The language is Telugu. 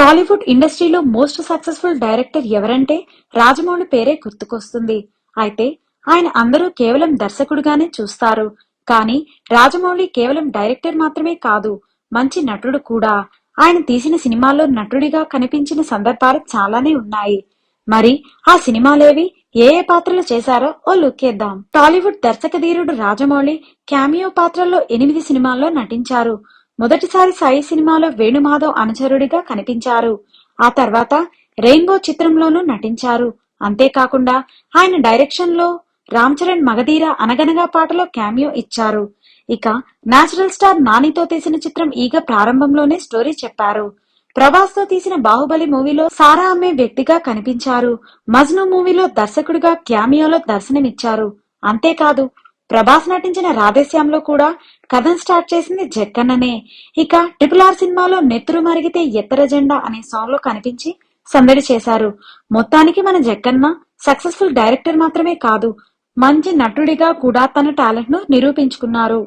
టాలీవుడ్ ఇండస్ట్రీలో మోస్ట్ సక్సెస్ఫుల్ డైరెక్టర్ ఎవరంటే రాజమౌళి పేరే గుర్తుకొస్తుంది. అయితే ఆయన అందరూ కేవలం దర్శకుడుగానే చూస్తారు. కానీ రాజమౌళి కేవలం డైరెక్టర్ మాత్రమే కాదు, మంచి నటుడు కూడా. ఆయన తీసిన సినిమాల్లో నటుడిగా కనిపించిన సందర్భాలు చాలానే ఉన్నాయి. మరి ఆ సినిమాలేవి, ఏ ఏ పాత్రలు చేశారో ఓ లుక్కేద్దాం. టాలీవుడ్ దర్శకధీరుడు రాజమౌళి క్యామియో పాత్రల్లో 8 సినిమాల్లో నటించారు. మొదటిసారి సాయి సినిమాలో వేణుమాధవ్ అనుచరుడిగా కనిపించారు. ఆ తర్వాత రెయిన్బో చిత్రంలోనూ నటించారు. అంతేకాకుండా ఆయన డైరెక్షన్ లో రామ్ చరణ్ మగధీర అనగనగా పాటలో క్యామియో ఇచ్చారు. ఇక నేచురల్ స్టార్ నానితో తీసిన చిత్రం ఈగ ప్రారంభంలోనే స్టోరీ చెప్పారు. ప్రభాస్ తో తీసిన బాహుబలి మూవీలో సారా అమ్మే వ్యక్తిగా కనిపించారు. మజ్ను మూవీలో దర్శకుడిగా క్యామియోలో దర్శనమిచ్చారు. అంతేకాదు ప్రభాస్ నటించిన రాధేశ్యామ్ లో కూడా కథను స్టార్ట్ చేసింది జక్కన్ననే. ఇక RRR సినిమాలో నెత్తురు మరిగితే ఎత్తర జెండా అనే సాంగ్ లో కనిపించి సందడి చేశారు. మొత్తానికి మన జక్కన్న సక్సెస్ఫుల్ డైరెక్టర్ మాత్రమే కాదు, మంచి నటుడిగా కూడా తన టాలెంట్ ను నిరూపించుకున్నారు.